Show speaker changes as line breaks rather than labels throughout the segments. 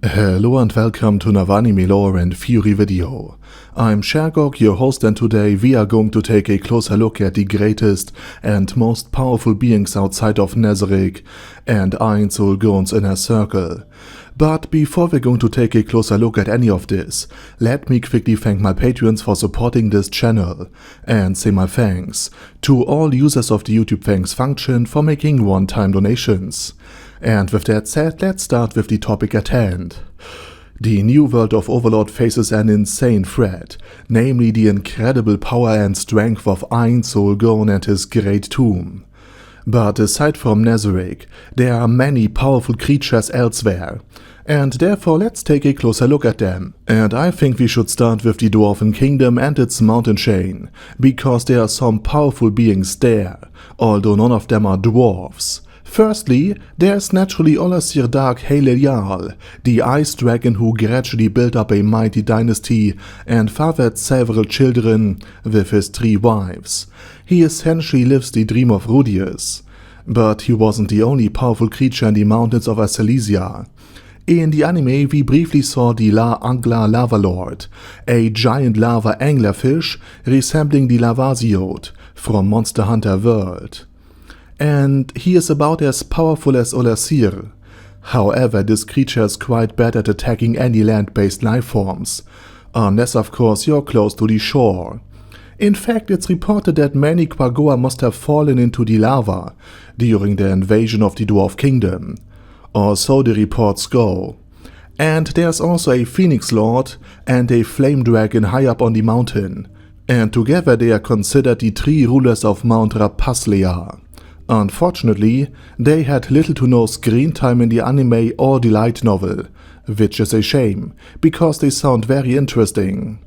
Hello and welcome to Anime Lore and Fury video. I'm Shergog, your host, and today we are going to take a closer look at the greatest and most powerful beings outside of Nazarick and Ainz Ulgun's inner circle. But before we're going to take a closer look at any of this, let me quickly thank my patrons for supporting this channel, and say my thanks to all users of the YouTube thanks function for making one-time donations. And with that said, let's start with the topic at hand. The new world of Overlord faces an insane threat, namely the incredible power and strength of Ainz Ulgun and his great tomb. But aside from Nazarick, there are many powerful creatures elsewhere, and therefore let's take a closer look at them. And I think we should start with the Dwarven Kingdom and its mountain chain, because there are some powerful beings there, although none of them are dwarves. Firstly, there's naturally Olasir Dark Jarl, the ice dragon who gradually built up a mighty dynasty and fathered several children with his 3 wives. He essentially lives the dream of Rudius. But he wasn't the only powerful creature in the mountains of Silesia. In the anime, we briefly saw the La Angla Lava Lord, a giant lava anglerfish resembling the Lavasiot from Monster Hunter World. And he is about as powerful as Olasir. However, this creature is quite bad at attacking any land-based lifeforms, unless of course you're close to the shore. In fact, it's reported that many Quagoa must have fallen into the lava during the invasion of the Dwarven Kingdom, or so the reports go. And there's also a Phoenix Lord and a Flame Dragon high up on the mountain, and together they are considered the 3 rulers of Mount Rapaslea. Unfortunately, they had little to no screen time in the anime or the light novel, which is a shame, because they sound very interesting.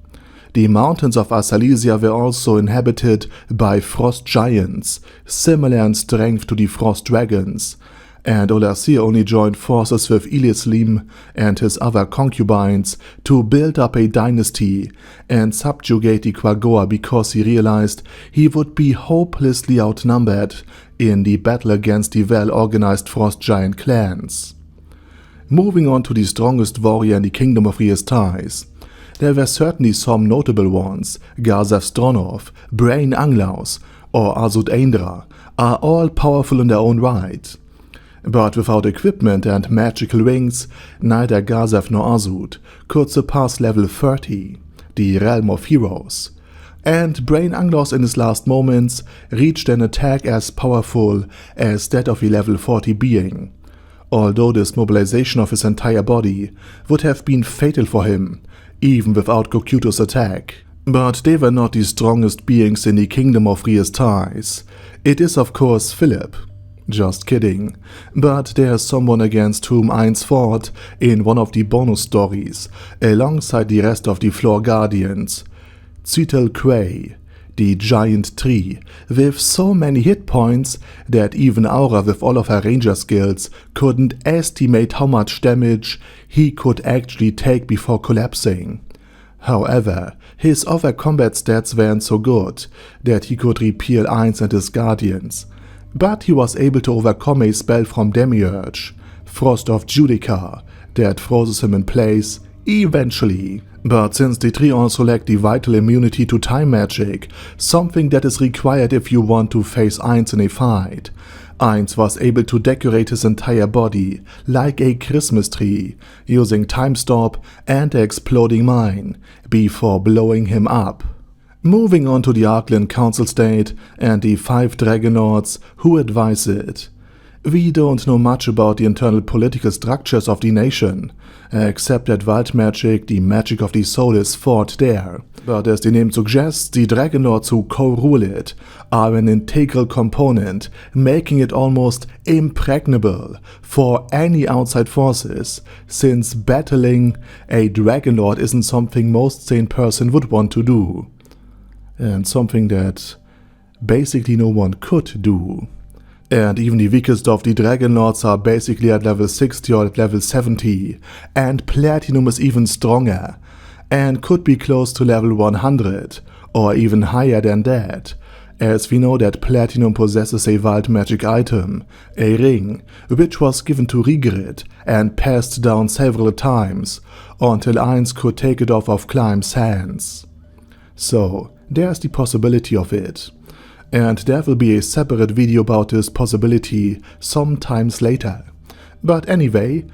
The mountains of Silesia were also inhabited by frost giants, similar in strength to the frost dragons, and Olasir only joined forces with Ilislim and his other concubines to build up a dynasty and subjugate the Quagoa because he realized he would be hopelessly outnumbered in the battle against the well-organized frost giant clans. Moving on to the strongest warrior in the Kingdom of Riestais, there were certainly some notable ones. Garzef Stronov, Brain Anglaus, or Azud Eindra are all powerful in their own right. But without equipment and magical wings, neither Garzef nor Azud could surpass level 30, the realm of heroes. And Brain Anglaus in his last moments reached an attack as powerful as that of a level 40 being, although this mobilization of his entire body would have been fatal for him, even without Gokuto's attack. But they were not the strongest beings in the Kingdom of Riestais. It is of course Philip. Just kidding. But there's someone against whom Ainz fought in one of the bonus stories, alongside the rest of the Floor Guardians. Zytel Quay, the giant tree, with so many hit points that even Aura with all of her ranger skills couldn't estimate how much damage he could actually take before collapsing. However, his other combat stats weren't so good that he could repel Ainz and his guardians. But he was able to overcome a spell from Demiurge, Frost of Judica, that freezes him in place eventually. But since the tree also lacked the vital immunity to time magic, something that is required if you want to face Ainz in a fight, Ainz was able to decorate his entire body like a Christmas tree, using Time Stop and the Exploding Mine, before blowing him up. Moving on to the Arland Council State and the 5 Dragonlords who advise it. We don't know much about the internal political structures of the nation, except that wild magic, the magic of the soul, is fought there. But as the name suggests, the Dragonlords who co-rule it are an integral component, making it almost impregnable for any outside forces, since battling a Dragonlord isn't something most sane person would want to do. And something that basically no one could do. And even the weakest of the Dragonlords are basically at level 60 or at level 70, and Platinum is even stronger, and could be close to level 100, or even higher than that. as we know that Platinum possesses a wild magic item, a ring, which was given to Rigrid and passed down several times until Ainz could take it off of Climb's hands. So, there's the possibility of it. And there will be a separate video about this possibility sometimes later. But anyway,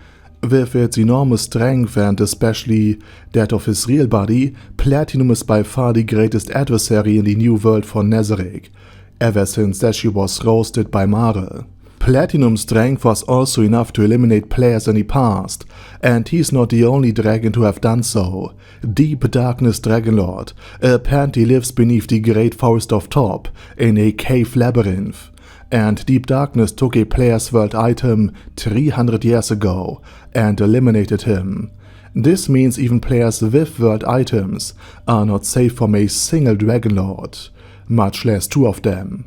with its enormous strength and especially that of his real body, Platinum is by far the greatest adversary in the New World for Nazarick, ever since that she was roasted by Mare. Platinum's strength was also enough to eliminate players in the past, and he's not the only dragon to have done so. Deep Darkness Dragonlord apparently lives beneath the Great Forest of Top in a cave labyrinth, and Deep Darkness took a player's world item 300 years ago and eliminated him. This means even players with world items are not safe from a single Dragonlord, much less two of them.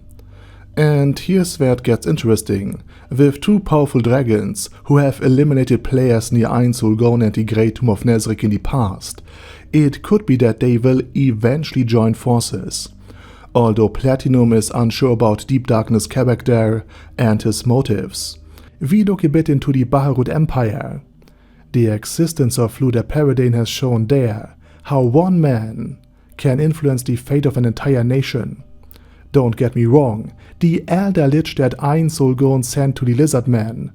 And here's where it gets interesting. With two powerful dragons who have eliminated players near Ainz, Ulgon and the Great Tomb of Nazarick in the past, it could be that they will eventually join forces. Although Platinum is unsure about Deep Darkness' character and his motives. We look a bit into the Bahruth Empire. The existence of Luda Paradane has shown there how one man can influence the fate of an entire nation. Don't get me wrong, the Elder Lich that Ainz Ulgon sent to the Lizard Man,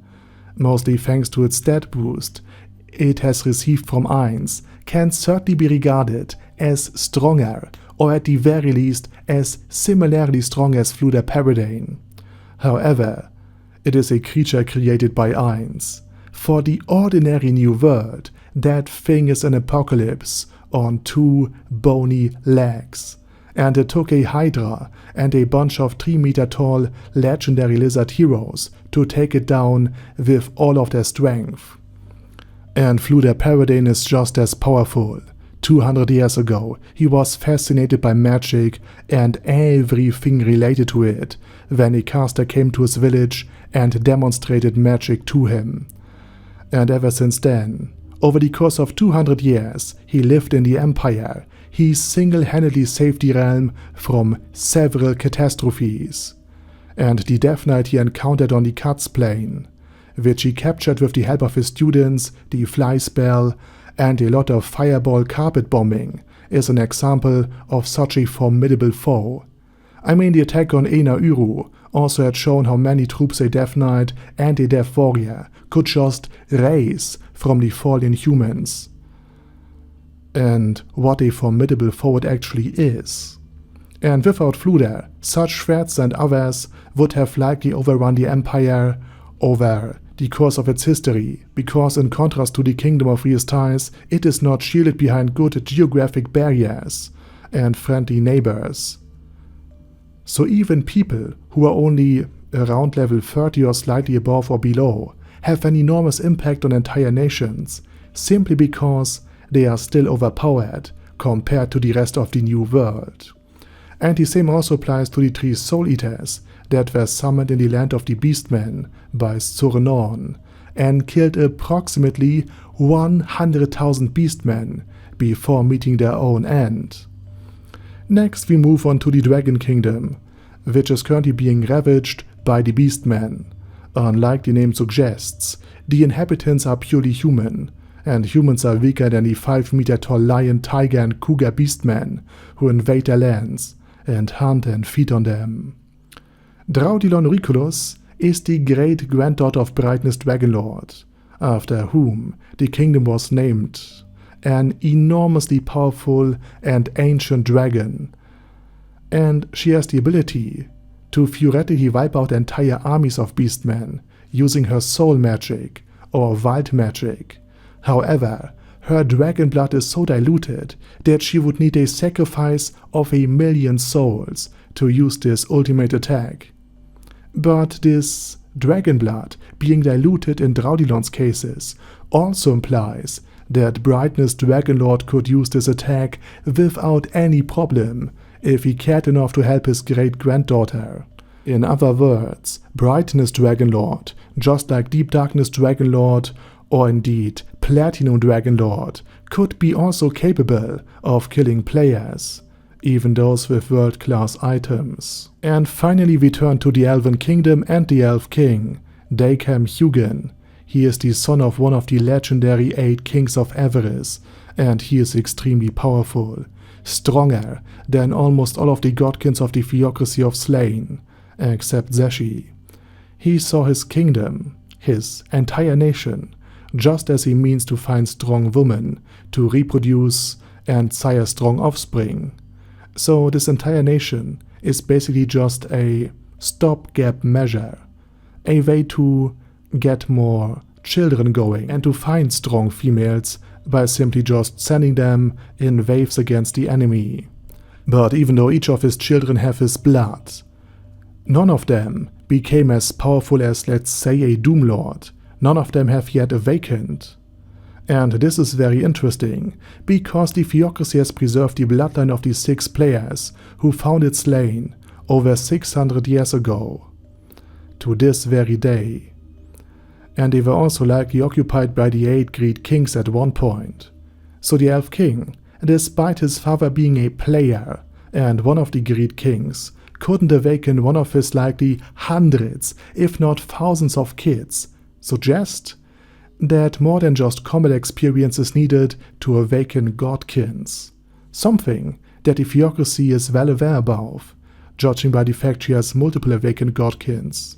mostly thanks to its stat boost it has received from Ainz, can certainly be regarded as stronger, or at the very least as similarly strong as Luda Paradane. However, it is a creature created by Ainz. For the ordinary New World, that thing is an apocalypse on two bony legs. And it took a Hydra and a bunch of 3-meter-tall legendary lizard heroes to take it down with all of their strength. And Luda Paradane is just as powerful. 200 years ago, he was fascinated by magic and everything related to it when a caster came to his village and demonstrated magic to him. And ever since then, over the course of 200 years, he lived in the Empire. He single-handedly saved the realm from several catastrophes. And the Death Knight he encountered on the Cuts Plain, which he captured with the help of his students, the Fly Spell, and a lot of fireball carpet bombing, is an example of such a formidable foe. I mean, the attack on Ena Uru also had shown how many troops a Death Knight and a Death Warrior could just raise from the fallen humans. And what a formidable foe it actually is. And without Luda, such threats and others would have likely overrun the Empire over the course of its history, because in contrast to the Kingdom of Riestais, it is not shielded behind good geographic barriers and friendly neighbors. So even people who are only around level 30 or slightly above or below have an enormous impact on entire nations, simply because they are still overpowered compared to the rest of the New World. And the same also applies to the 3 Soul Eaters that were summoned in the land of the Beastmen by Surshana and killed approximately 100,000 Beastmen before meeting their own end. Next we move on to the Dragon Kingdom, which is currently being ravaged by the Beastmen. Unlike the name suggests, the inhabitants are purely human, and humans are weaker than the 5-meter-tall lion, tiger and cougar beastmen who invade their lands and hunt and feed on them. Draudilon Riculus is the great-granddaughter of Brightness Dragonlord, after whom the kingdom was named, an enormously powerful and ancient dragon, and she has the ability to theoretically wipe out entire armies of beastmen using her soul magic or wild magic. However, her dragon blood is so diluted that she would need a sacrifice of 1,000,000 souls to use this ultimate attack. But this dragon blood being diluted in Draudilon's cases also implies that Brightness Dragonlord could use this attack without any problem if he cared enough to help his great-granddaughter. In other words, Brightness Dragonlord, just like Deep Darkness Dragonlord, or indeed Platinum Dragonlord, could be also capable of killing players, even those with world-class items. And finally we turn to the Elven Kingdom and the Elf King, Dacam Hugin. He is the son of one of the legendary 8 kings of Everis, and he is extremely powerful, stronger than almost all of the godkins of the theocracy of Slain, except Zeshi. He saw his kingdom, his entire nation, just as he means to find strong women, to reproduce and sire strong offspring. So this entire nation is basically just a stopgap measure, a way to get more children going and to find strong females by simply just sending them in waves against the enemy. But even though each of his children have his blood, none of them became as powerful as, let's say, a Doomlord. None of them have yet awakened. And this is very interesting, because the theocracy has preserved the bloodline of the 6 players who founded Slain over 600 years ago, to this very day. And they were also likely occupied by the 8 Great Kings at one point. So the Elf King, despite his father being a player and one of the Great Kings, couldn't awaken one of his likely hundreds, if not thousands of kids, suggest that more than just combat experience is needed to awaken godkins, something that the theocracy is well aware of, judging by the fact she has multiple awakened godkins.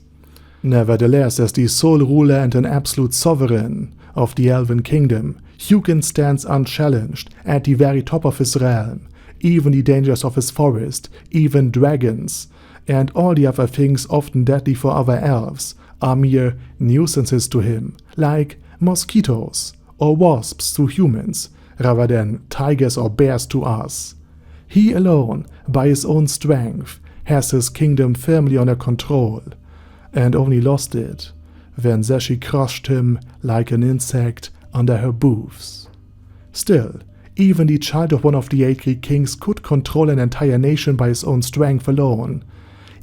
Nevertheless, as the sole ruler and an absolute sovereign of the Elven Kingdom, Hugin stands unchallenged at the very top of his realm. Even the dangers of his forest, even dragons, and all the other things often deadly for other elves, are mere nuisances to him, like mosquitoes or wasps to humans, rather than tigers or bears to us. He alone, by his own strength, has his kingdom firmly under control, and only lost it when Zeshi crushed him like an insect under her booths. Still, even the child of one of the 8 Greek kings could control an entire nation by his own strength alone,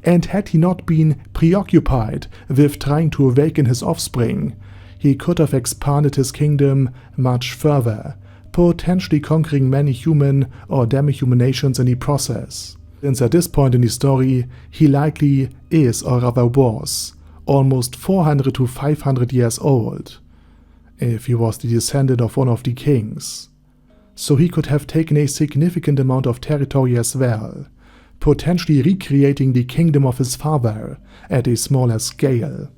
and had he not been preoccupied with trying to awaken his offspring, he could have expanded his kingdom much further, potentially conquering many human or demi-human nations in the process. Since at this point in the story, he likely is, or rather was, almost 400 to 500 years old, if he was the descendant of one of the kings. So he could have taken a significant amount of territory as well, potentially recreating the kingdom of his father at a smaller scale.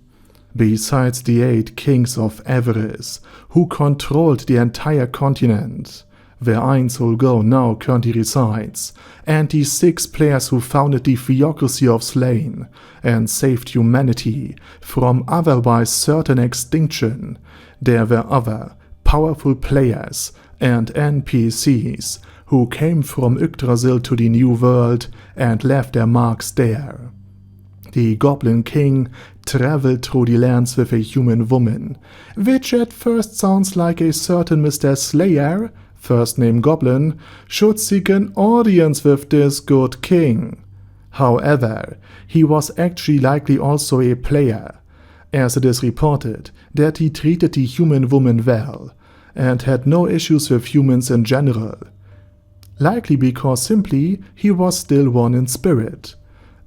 Besides the 8 kings of Everis, who controlled the entire continent, where Ainz now currently resides, and the 6 players who founded the theocracy of Slain and saved humanity from otherwise certain extinction, there were other powerful players and NPCs who came from Yggdrasil to the New World and left their marks there. The Goblin King traveled through the lands with a human woman, which at first sounds like a certain Mr. Slayer, first name Goblin, should seek an audience with this good king. However, he was actually likely also a player, as it is reported that he treated the human woman well, and had no issues with humans in general. Likely because simply he was still one in spirit.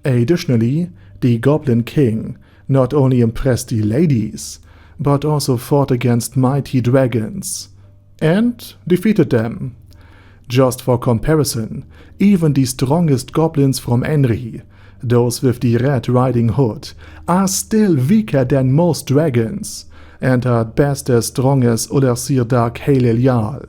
Additionally, the Goblin King not only impressed the ladies, but also fought against mighty dragons, and defeated them. Just for comparison, even the strongest goblins from Enri, those with the Red Riding Hood, are still weaker than most dragons, and are at best as strong as Ularsir Dark Halil Jarl.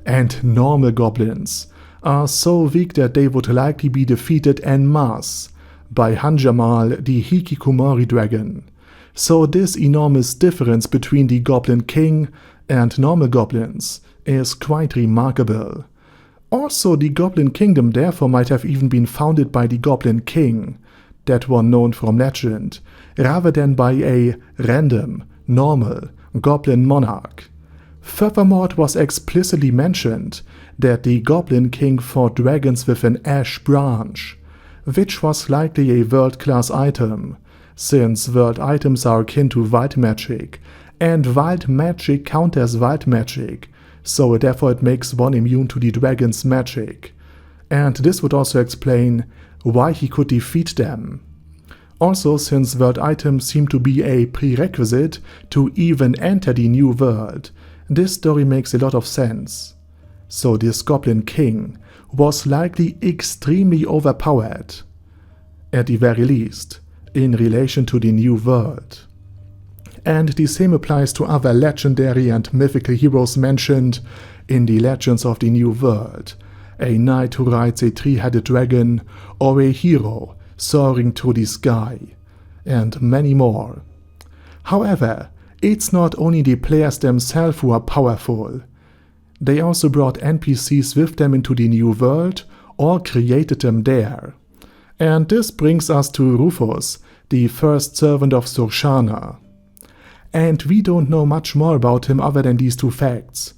And normal goblins are so weak that they would likely be defeated en masse by Hanjamal, the Hikikomori dragon. So this enormous difference between the Goblin King and normal goblins is quite remarkable. Also, the Goblin Kingdom therefore might have even been founded by the Goblin King, that one known from legend, rather than by a random, normal Goblin monarch. Furthermore, it was explicitly mentioned that the Goblin King fought dragons with an ash branch, which was likely a world-class item, since world items are akin to wild magic, and wild magic counters wild magic, so therefore it makes one immune to the dragon's magic. and this would also explain why he could defeat them. Also, since world items seem to be a prerequisite to even enter the new world, this story makes a lot of sense. So this Goblin King was likely extremely overpowered, at the very least, in relation to the new world. And the same applies to other legendary and mythical heroes mentioned in the Legends of the New World, a knight who rides a three-headed dragon, or a hero soaring through the sky, and many more. However, it's not only the players themselves who are powerful. They also brought NPCs with them into the new world or created them there. And this brings us to Rufus, the first servant of Surshana. And we don't know much more about him other than these two facts,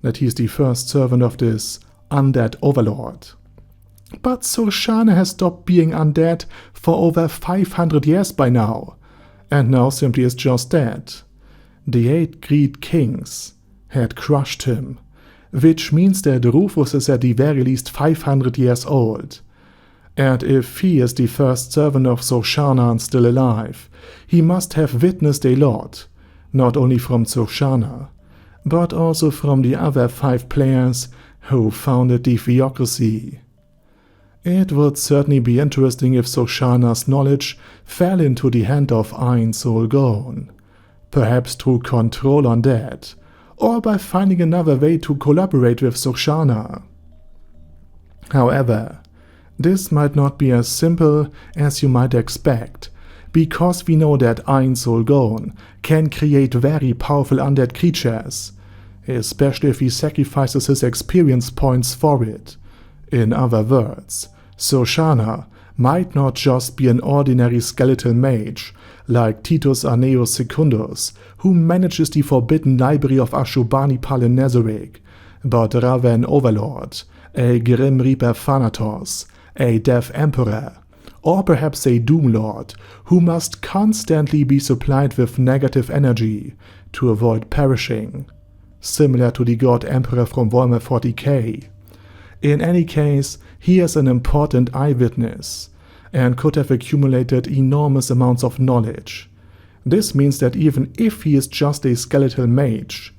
that he's the first servant of this undead Overlord. But Surshana has stopped being undead for over 500 years by now, and now simply is just dead. The 8 Great Kings had crushed him, which means that Rufus is at the very least 500 years old. And if he is the first servant of Surshana and still alive, he must have witnessed a lot, not only from Surshana, but also from the other 5 players who founded the theocracy. It would certainly be interesting if Surshana's knowledge fell into the hand of Ainz or Gone, perhaps through control on that, or by finding another way to collaborate with Surshana. However, this might not be as simple as you might expect, because we know that Ainz or Gone can create very powerful undead creatures, especially if he sacrifices his experience points for it. In other words, Surshana might not just be an ordinary skeletal mage like Titus Annaeus Secundus, who manages the forbidden library of Ashurbanipal in Nazarick, but rather an overlord, a grim reaper Thanatos, a death emperor, or perhaps a doom lord who must constantly be supplied with negative energy to avoid perishing, similar to the god emperor from Warhammer 40k. In any case, he is an important eyewitness, and could have accumulated enormous amounts of knowledge. This means that even if he is just a skeletal mage,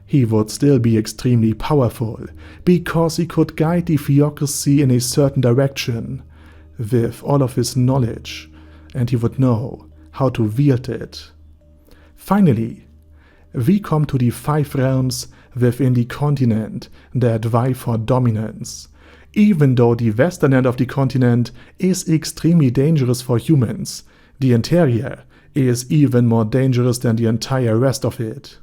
he would still be extremely powerful, because he could guide the theocracy in a certain direction with all of his knowledge, and he would know how to wield it. Finally, we come to the 5 realms within the continent that vie for dominance. Even though the western end of the continent is extremely dangerous for humans, the interior is even more dangerous than the entire rest of it.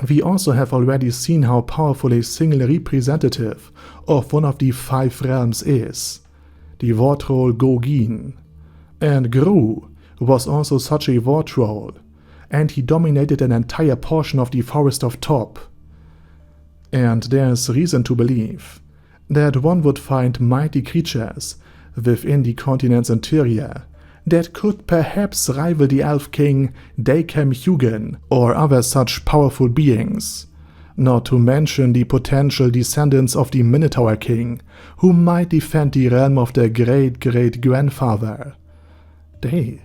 We also have already seen how powerful a single representative of one of the 5 realms is, the war troll Gogin. And Gru was also such a war troll, and he dominated an entire portion of the Forest of Top. And there's reason to believe that one would find mighty creatures within the continent's interior that could perhaps rival the Elf King Dakem Hugin or other such powerful beings, not to mention the potential descendants of the Minotaur King, who might defend the realm of their great-great-grandfather. They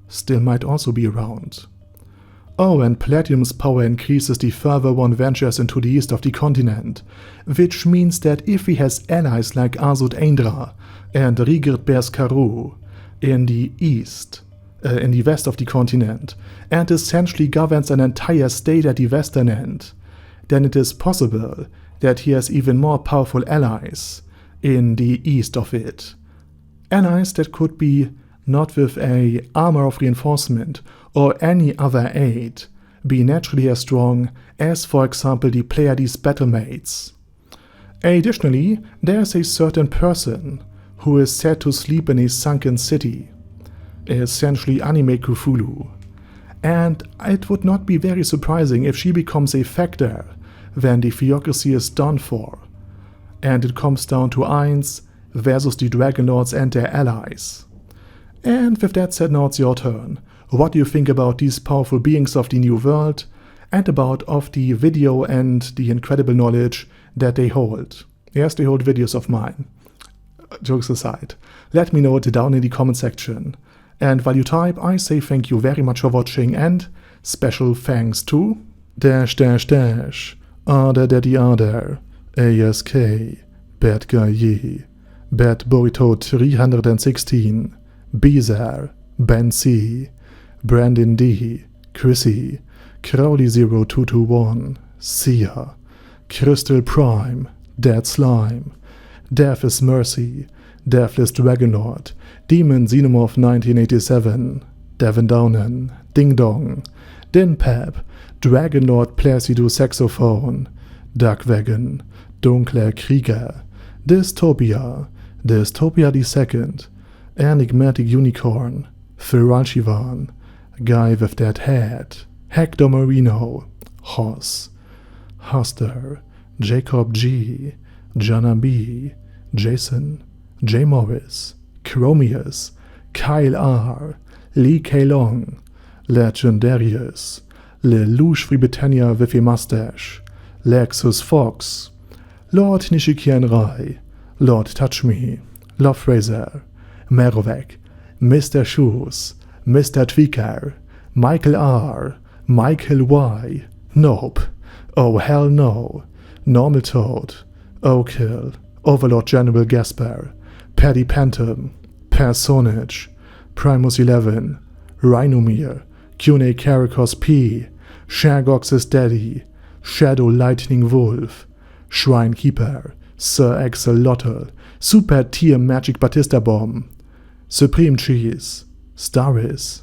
still might also be around. Oh, and Platinum's power increases the further one ventures into the east of the continent, which means that if he has allies like Azud Aindra and Rigert Berskaru in the east, in the west of the continent, and essentially governs an entire state at the western end, then it is possible that he has even more powerful allies in the east of it. Allies that could be not with a armor of reinforcement or any other aid, be naturally as strong as, for example, the Pleiades battlemates. Additionally, there is a certain person who is said to sleep in a sunken city, essentially Anime Cthulhu, and it would not be very surprising if she becomes a factor when the theocracy is done for, and it comes down to Ainz versus the Dragonlords and their allies. And with that said, now it's your turn. What do you think about these powerful beings of the new world, and about of the video and the incredible knowledge that they hold? Yes, the old videos of mine. Jokes aside, let me know it down in the comment section. And while you type, I say thank you very much for watching, and special thanks to Other Daddy Other, ASK, Bad Guy Ye, Bad Burrito 316, Bizarre, Ben C, Brandon D, Chrissy, Crowley 0221, Sia, Crystal Prime, Dead Slime, Death is Mercy, Deathless Dragonlord, Demon Xenomorph 1987, Devin Downen, Ding Dong, Din Pep, Dragonlord Placido Saxophone, Duckwagon, Dunkler Krieger, Dystopia II, Enigmatic Unicorn, Feralchivan, Guy with That Head, Hector Marino, Hoss, Huster, Jacob G, Jana B, Jason, J. Morris, Chromius, Kyle R, Lee K. Long, Legendarius, Lelouch Free Britannia with a Mustache, Lexus Fox, Lord Nishikian Rai, Lord Touch Me, Love Razor, Merovec, Mr. Shoes, Mr. Tweaker, Michael R, Michael Y, Nope, Oh Hell No, Normal Toad, Okill, Overlord General Gasper, Paddy Pantom, Personage, Primus 11, Rhinomere, Cune Caracos P, Shagox's Daddy, Shadow Lightning Wolf, Shrine Keeper, Sir Axolotl, Super Tier Magic Batista Bomb, Supreme Cheese, Staris,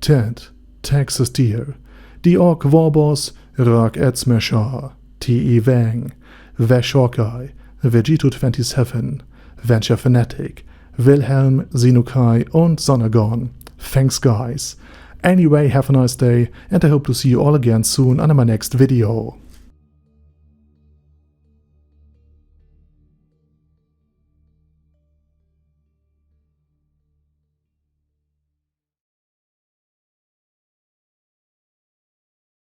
Ted, Texas Deer, The Orc Warboss, Rock Edsmasher, T.E. Wang, Vash Hawkeye, Vegito27, Venture Fanatic, Wilhelm, Xenokai und Sonagon. Thanks guys. Anyway, have a nice day, and I hope to see you all again soon on my next video.